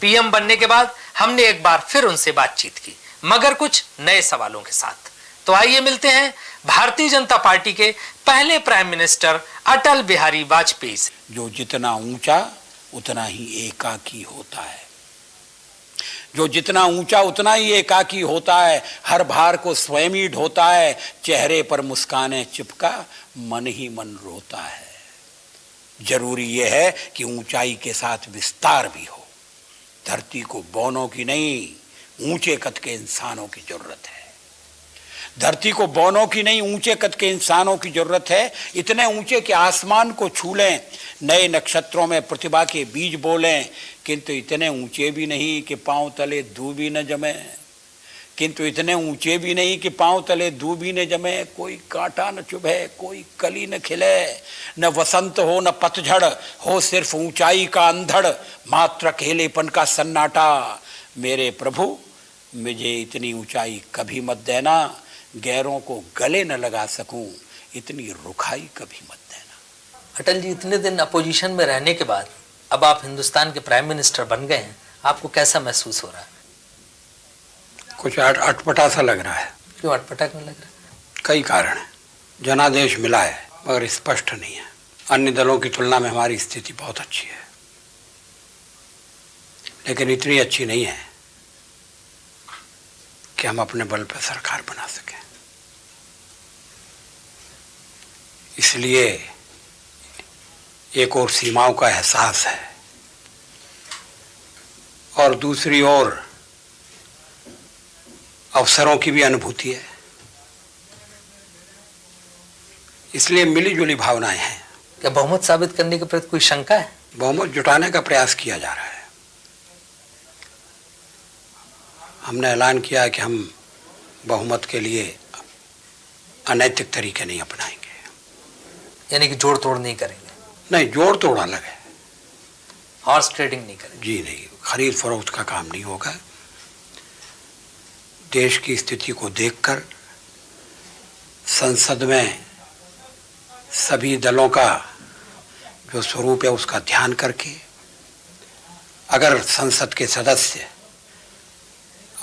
PM बनने के बाद हमने एक बार फिर उनसे बातचीत की, मगर कुछ नए सवालों के साथ। तो आइए मिलते हैं भारतीय जनता पार्टी के पहले प्राइम मिनिस्टर अटल बिहारी वाजपेयी से। जो जितना ऊंचा उतना ही एकाकी होता है, जो जितना ऊंचा उतना ही एकाकी होता है, हर भार को स्वयं ही ढोता है, चेहरे पर मुस्काने चिपका मन ही मन रोता है। जरूरी यह है कि ऊंचाई के साथ विस्तार भी हो। धरती को बौनों की नहीं, ऊंचे कद के इंसानों की जरूरत है। धरती को बौनों की नहीं, ऊंचे कद के इंसानों की जरूरत है। इतने ऊंचे कि आसमान को छू लें, नए नक्षत्रों में प्रतिभा के बीज बोलें, किंतु इतने ऊंचे भी नहीं कि पांव तले दूबी न जमे, किंतु इतने ऊंचे भी नहीं कि पांव तले दूबी न जमे। कोई कांटा न चुभे, कोई कली न खिले, न वसंत हो न पतझड़ हो, सिर्फ ऊंचाई का अंधड़, मात्र अकेलेपन का सन्नाटा। मेरे प्रभु, मुझे इतनी ऊंचाई कभी मत देना, गैरों को गले न लगा सकूं, इतनी रुखाई कभी मत देना। अटल जी, इतने दिन अपोजिशन में रहने के बाद अब आप हिंदुस्तान के प्राइम मिनिस्टर बन गए हैं, आपको कैसा महसूस हो रहा है? कुछ अटपटा सा लग रहा है। क्यों अटपटा क्यों लग रहा है? कई कारण है। जनादेश मिला है मगर स्पष्ट नहीं है। अन्य दलों की तुलना में हमारी स्थिति बहुत अच्छी है, लेकिन इतनी अच्छी नहीं है कि हम अपने बल पर सरकार बना सकें। इसलिए एक ओर सीमाओं का एहसास है और दूसरी ओर अवसरों की भी अनुभूति है। इसलिए मिली जुली भावनाएं हैं। क्या बहुमत साबित करने के प्रति कोई शंका है? बहुमत जुटाने का प्रयास किया जा रहा है। हमने ऐलान किया है कि हम बहुमत के लिए अनैतिक तरीके नहीं अपनाएंगे। यानी कि जोड़ तोड़ नहीं करेंगे? नहीं, जोड़ तोड़ अलग है। हॉर्स ट्रेडिंग नहीं करेंगे? जी नहीं, खरीद फरोख्त का काम नहीं होगा। देश की स्थिति को देखकर संसद में सभी दलों का जो स्वरूप है उसका ध्यान करके, अगर संसद के सदस्य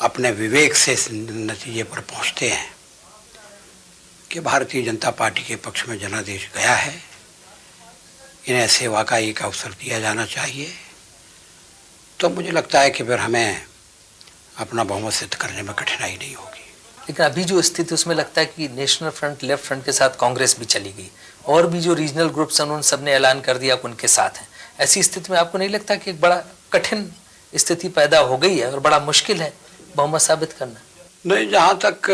अपने विवेक से इस नतीजे पर पहुंचते हैं कि भारतीय जनता पार्टी के पक्ष में जनादेश गया है, इन्हें सेवा का एक अवसर दिया जाना चाहिए, तो मुझे लगता है कि फिर हमें अपना बहुमत सिद्ध करने में कठिनाई नहीं होगी। लेकिन अभी जो स्थिति उसमें लगता है कि नेशनल फ्रंट, लेफ्ट फ्रंट के साथ कांग्रेस भी चली गई और भी जो रीजनल ग्रुप्स हैं उन सब ने ऐलान कर दिया कि उनके साथ हैं। ऐसी स्थिति में आपको नहीं लगता कि एक बड़ा कठिन स्थिति पैदा हो गई है और बड़ा मुश्किल है बहुमत साबित करना? नहीं, जहाँ तक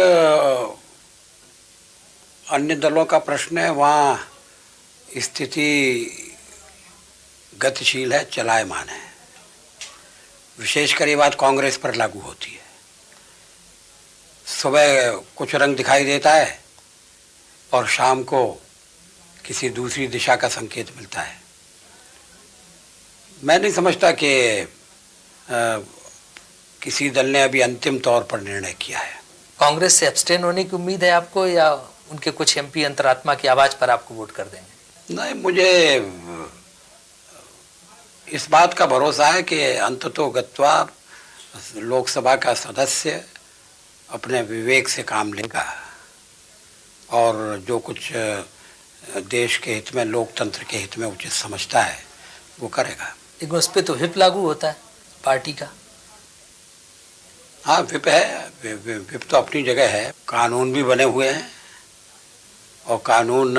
अन्य दलों का प्रश्न है वहाँ स्थिति गतिशील है, चलायमान है। विशेषकर ये बात कांग्रेस पर लागू होती है। सुबह कुछ रंग दिखाई देता है और शाम को किसी दूसरी दिशा का संकेत मिलता है। मैं नहीं समझता कि किसी दल ने अभी अंतिम तौर पर निर्णय किया है। कांग्रेस से एब्सटेन होने की उम्मीद है आपको, या उनके कुछ एमपी अंतरात्मा की आवाज पर आपको वोट कर देंगे? नहीं, मुझे इस बात का भरोसा है कि अंततो गत्वा लोकसभा का सदस्य अपने विवेक से काम लेगा और जो कुछ देश के हित में, लोकतंत्र के हित में उचित समझता है वो करेगा। लेकिन उस पर तो व्हिप लागू होता है पार्टी का। हाँ, व्हिप है, व्हिप तो अपनी जगह है। कानून भी बने हुए हैं और कानून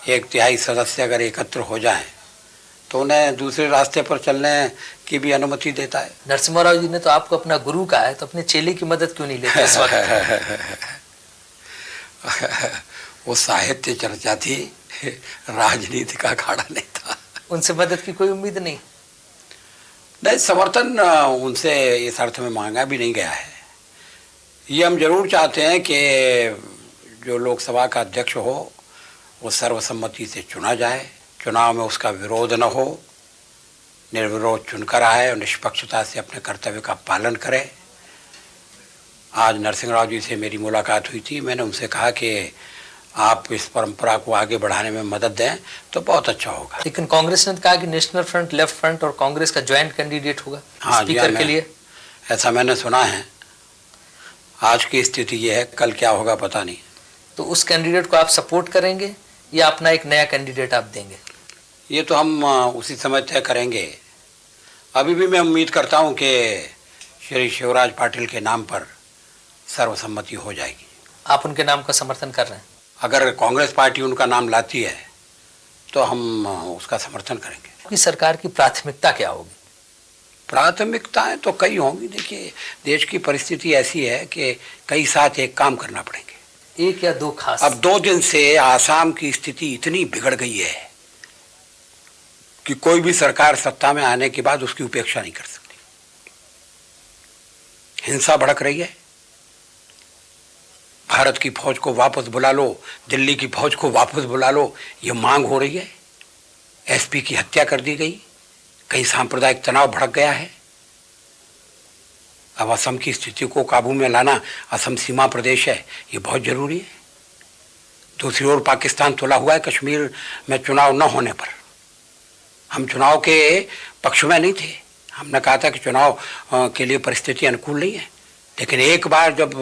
1/3 सदस्य अगर एकत्र हो जाएं तो उन्हें दूसरे रास्ते पर चलने की भी अनुमति देता है। नरसिम्हा राव जी ने तो आपको अपना गुरु कहा है, तो अपने चेले की मदद क्यों नहीं लेते इस वक्त? वो साहित्य चर्चा थी, राजनीति का अखाड़ा नहीं था। उनसे मदद की कोई उम्मीद नहीं? नहीं, समर्थन उनसे इस अर्थ में मांगा भी नहीं गया है। ये हम जरूर चाहते हैं कि जो लोकसभा का अध्यक्ष हो वो सर्वसम्मति से चुना जाए, चुनाव में उसका विरोध न हो, निर्विरोध चुनकर आए और निष्पक्षता से अपने कर्तव्य का पालन करे। आज नरसिंह राव जी से मेरी मुलाकात हुई थी। मैंने उनसे कहा कि आप इस परंपरा को आगे बढ़ाने में मदद दें तो बहुत अच्छा होगा। लेकिन कांग्रेस ने कहा कि नेशनल फ्रंट, लेफ्ट फ्रंट और कांग्रेस का ज्वाइंट कैंडिडेट होगा स्पीकर के लिए। ऐसा मैंने सुना है। आज की स्थिति ये है, कल क्या होगा पता नहीं। तो उस कैंडिडेट को आप सपोर्ट करेंगे या अपना एक नया कैंडिडेट आप देंगे? ये तो हम उसी समय तय करेंगे। अभी भी मैं उम्मीद करता हूं कि श्री शिवराज पाटिल के नाम पर सर्वसम्मति हो जाएगी। आप उनके नाम का समर्थन कर रहे हैं? अगर कांग्रेस पार्टी उनका नाम लाती है तो हम उसका समर्थन करेंगे। आपकी सरकार की प्राथमिकता क्या होगी? प्राथमिकताएं तो कई होंगी। देखिए, देश की परिस्थिति ऐसी है कि कई साथ एक काम करना पड़ेंगे। एक या दो खास? अब 2 दिन से आसाम की स्थिति इतनी बिगड़ गई है कि कोई भी सरकार सत्ता में आने के बाद उसकी उपेक्षा नहीं कर सकती। हिंसा भड़क रही है। भारत की फौज को वापस बुला लो, दिल्ली की फौज को वापस बुला लो, ये मांग हो रही है। एसपी की हत्या कर दी गई, कहीं सांप्रदायिक तनाव भड़क गया है। अब असम की स्थिति को काबू में लाना, असम सीमा प्रदेश है, ये बहुत जरूरी है। दूसरी ओर पाकिस्तान तुला हुआ है कश्मीर में चुनाव न होने पर। हम चुनाव के पक्ष में नहीं थे। हमने कहा था कि चुनाव के लिए परिस्थिति अनुकूल नहीं है, लेकिन एक बार जब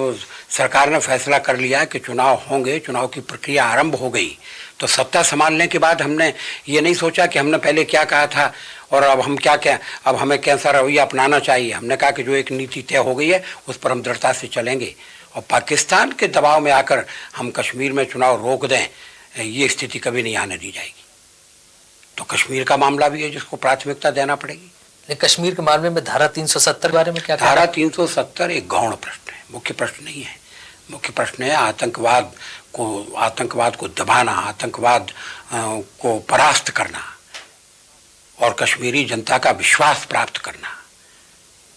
सरकार ने फैसला कर लिया कि चुनाव होंगे, चुनाव की प्रक्रिया आरंभ हो गई, तो सत्ता संभालने के बाद हमने ये नहीं सोचा कि हमने पहले क्या कहा था और अब हम अब हमें कैसा रवैया अपनाना चाहिए। हमने कहा कि जो एक नीति तय हो गई है उस पर हम दृढ़ता से चलेंगे, और पाकिस्तान के दबाव में आकर हम कश्मीर में चुनाव रोक दें, ये स्थिति कभी नहीं आने दी जाएगी। तो कश्मीर का मामला भी है जिसको प्राथमिकता देना पड़ेगी। कश्मीर के मामले में धारा 370 के बारे में क्या? धारा 370 एक गौण प्रश्न है, मुख्य प्रश्न नहीं है। मुख्य प्रश्न है आतंकवाद को दबाना, आतंकवाद को परास्त करना और कश्मीरी जनता का विश्वास प्राप्त करना।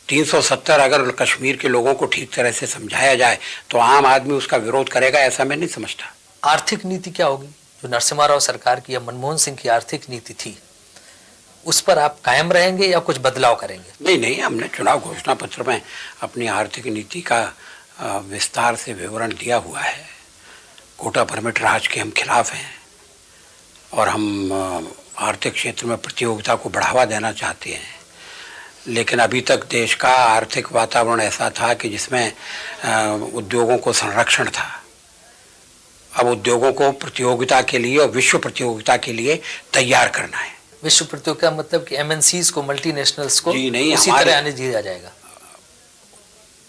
370 अगर कश्मीर के लोगों को ठीक तरह से समझाया जाए तो आम आदमी उसका विरोध करेगा, ऐसा मैं नहीं समझता। आर्थिक नीति क्या होगी? जो नरसिम्हा राव सरकार की या मनमोहन सिंह की आर्थिक नीति थी, उस पर आप कायम रहेंगे या कुछ बदलाव करेंगे? नहीं, हमने चुनाव घोषणा पत्र में अपनी आर्थिक नीति का विस्तार से विवरण दिया हुआ है। कोटा परमिट राज के हम खिलाफ हैं और हम आर्थिक क्षेत्र में प्रतियोगिता को बढ़ावा देना चाहते हैं। लेकिन अभी तक देश का आर्थिक वातावरण ऐसा था कि जिसमें उद्योगों को संरक्षण था। अब उद्योगों को प्रतियोगिता के लिए और विश्व प्रतियोगिता के लिए तैयार करना है। विश्व प्रतियोगिता मतलब कि एमएनसीज को, मल्टीनेशनल्स को जी नहीं, उसी तरह आने दिया जाएगा।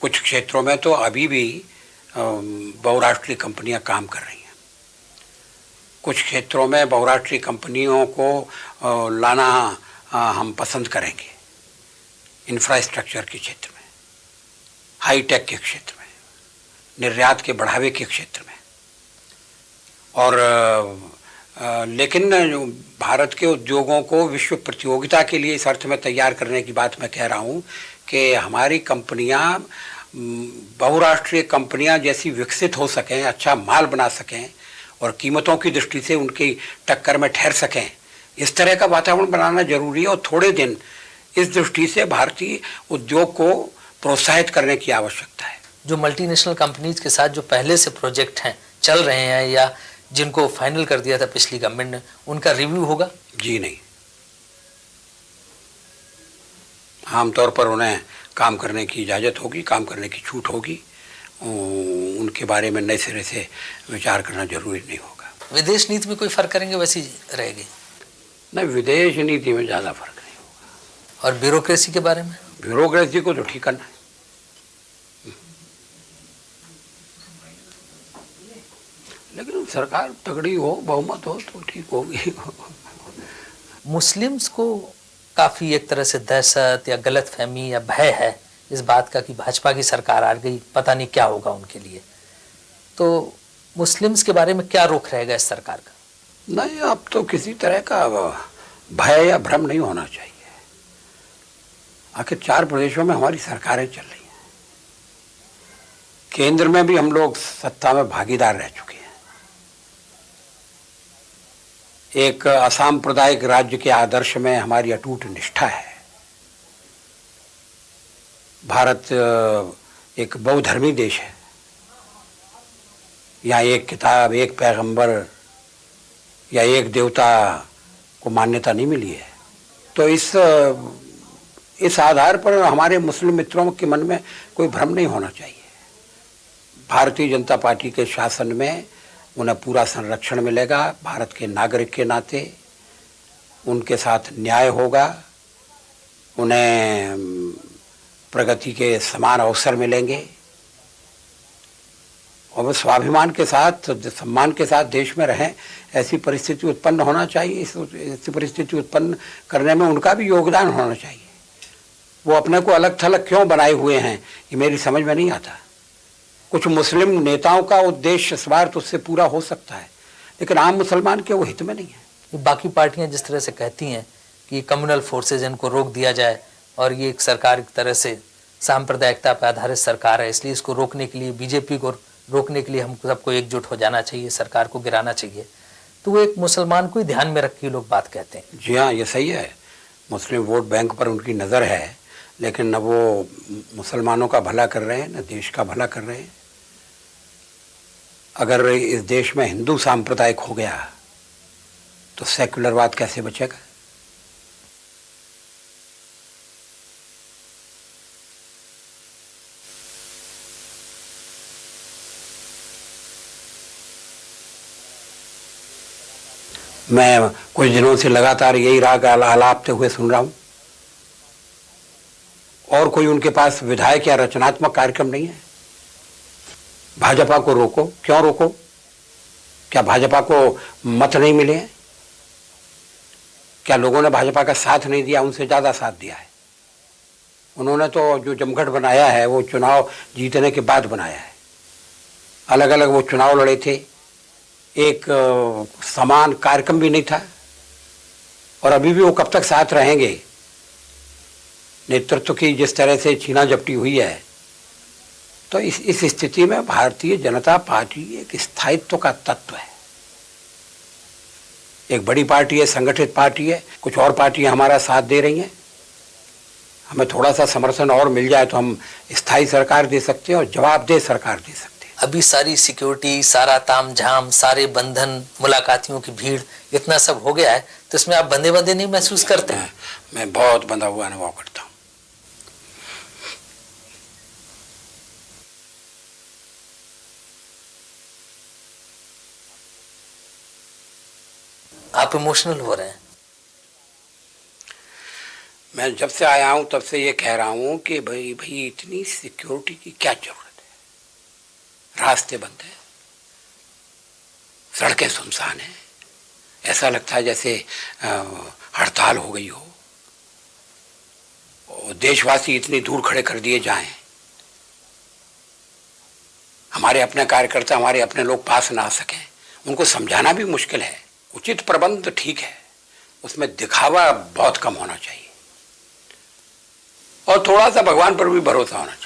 कुछ क्षेत्रों में तो अभी भी बहुराष्ट्रीय कंपनियां काम कर रही हैं। कुछ क्षेत्रों में बहुराष्ट्रीय कंपनियों को लाना हम पसंद करेंगे। इंफ्रास्ट्रक्चर के क्षेत्र में, हाईटेक के क्षेत्र में, निर्यात के बढ़ावे के क्षेत्र में। और लेकिन भारत के उद्योगों को विश्व प्रतियोगिता के लिए इस अर्थ में तैयार करने की बात मैं कह रहा हूँ कि हमारी कंपनियां बहुराष्ट्रीय कंपनियां जैसी विकसित हो सकें, अच्छा माल बना सकें और कीमतों की दृष्टि से उनकी टक्कर में ठहर सकें, इस तरह का वातावरण बनाना जरूरी है। और थोड़े दिन इस दृष्टि से भारतीय उद्योग को प्रोत्साहित करने की आवश्यकता है। जो मल्टीनेशनल कंपनीज के साथ जो पहले से प्रोजेक्ट हैं, चल रहे हैं या जिनको फाइनल कर दिया था पिछली गवर्नमेंट ने, उनका रिव्यू होगा? जी नहीं, आमतौर पर उन्हें काम करने की इजाज़त होगी, काम करने की छूट होगी। उनके बारे में नए सिरे से विचार करना जरूरी नहीं होगा। विदेश नीति में कोई फर्क करेंगे वैसी रहेगी? नहीं, विदेश नीति में ज़्यादा फर्क नहीं होगा। और ब्यूरोक्रेसी के बारे में? ब्यूरोक्रेसी को तो ठीक करना है। लेकिन सरकार तगड़ी हो, बहुमत हो तो ठीक होगी। मुस्लिम्स को काफ़ी एक तरह से दहशत या गलतफहमी या भय है इस बात का कि भाजपा की सरकार आ गई, पता नहीं क्या होगा उनके लिए। तो मुस्लिम्स के बारे में क्या रुख रहेगा इस सरकार का? नहीं, अब तो किसी तरह का भय या भ्रम नहीं होना चाहिए। आखिर 4 प्रदेशों में हमारी सरकारें चल रही हैं। केंद्र में भी हम लोग सत्ता में भागीदार रह चुके हैं। एक असांप्रदायिक राज्य के आदर्श में हमारी अटूट निष्ठा है। भारत एक बहुधर्मी देश है, या एक किताब, एक पैगंबर या एक देवता को मान्यता नहीं मिली है। तो इस आधार पर हमारे मुस्लिम मित्रों के मन में कोई भ्रम नहीं होना चाहिए। भारतीय जनता पार्टी के शासन में उन्हें पूरा संरक्षण मिलेगा, भारत के नागरिक के नाते उनके साथ न्याय होगा, उन्हें प्रगति के समान अवसर मिलेंगे और वो स्वाभिमान के साथ, सम्मान के साथ देश में रहें, ऐसी परिस्थिति उत्पन्न होना चाहिए। ऐसी परिस्थिति उत्पन्न करने में उनका भी योगदान होना चाहिए। वो अपने को अलग थलग क्यों बनाए हुए हैं, ये मेरी समझ में नहीं आता। कुछ मुस्लिम नेताओं का उद्देश्य स्वार्थ उससे पूरा हो सकता है, लेकिन आम मुसलमान के वो हित में नहीं है। बाकी पार्टियां जिस तरह से कहती हैं कि कम्युनल फोर्सेज इनको रोक दिया जाए और ये एक सरकार एक तरह से सांप्रदायिकता पर आधारित सरकार है, इसलिए इसको रोकने के लिए, बीजेपी को रोकने के लिए हम सबको एकजुट हो जाना चाहिए, सरकार को गिराना चाहिए, तो वो एक मुसलमान को ही ध्यान में रख के लोग बात कहते हैं। जी हाँ, ये सही है। मुस्लिम वोट बैंक पर उनकी नज़र है, लेकिन न वो मुसलमानों का भला कर रहे हैं न देश का भला कर रहे हैं। अगर इस देश में हिंदू सांप्रदायिक हो गया तो सेकुलरवाद कैसे बचेगा? मैं कुछ दिनों से लगातार यही राग आलापते हुए सुन रहा हूं, और कोई उनके पास विधायक या रचनात्मक कार्यक्रम नहीं है। भाजपा को रोको, क्यों रोको? क्या भाजपा को मत नहीं मिले हैं? क्या लोगों ने भाजपा का साथ नहीं दिया? उनसे ज्यादा साथ दिया है। उन्होंने तो जो जमघट बनाया है वो चुनाव जीतने के बाद बनाया है। अलग अलग वो चुनाव लड़े थे, एक समान कार्यक्रम भी नहीं था, और अभी भी वो कब तक साथ रहेंगे? नेतृत्व की जिस तरह से छीना झपटी हुई है, तो इस स्थिति में भारतीय जनता पार्टी एक स्थायित्व का तत्व है, एक बड़ी पार्टी है, संगठित पार्टी है। कुछ और पार्टियां हमारा साथ दे रही हैं, हमें थोड़ा सा समर्थन और मिल जाए तो हम स्थायी सरकार दे सकते हैं और जवाबदेह सरकार दे सकते हैं। अभी सारी सिक्योरिटी, सारा ताम झाम, सारे बंधन, मुलाकातियों की भीड़, इतना सब हो गया है, तो इसमें आप बंधे बंधे नहीं महसूस करते हैं? मैं बहुत बंधा हुआ अनुभव करता हूँ। आप इमोशनल हो रहे हैं। मैं जब से आया हूं तब से ये कह रहा हूं कि भाई इतनी सिक्योरिटी की क्या जरूरत है? रास्ते बंद है, सड़कें सुनसान है, ऐसा लगता है जैसे हड़ताल हो गई हो, और देशवासी इतनी दूर खड़े कर दिए जाएं। हमारे अपने कार्यकर्ता, हमारे अपने लोग पास ना आ सकें, उनको समझाना भी मुश्किल है। उचित प्रबंध ठीक है, उसमें दिखावा बहुत कम होना चाहिए और थोड़ा सा भगवान पर भी भरोसा होना चाहिए।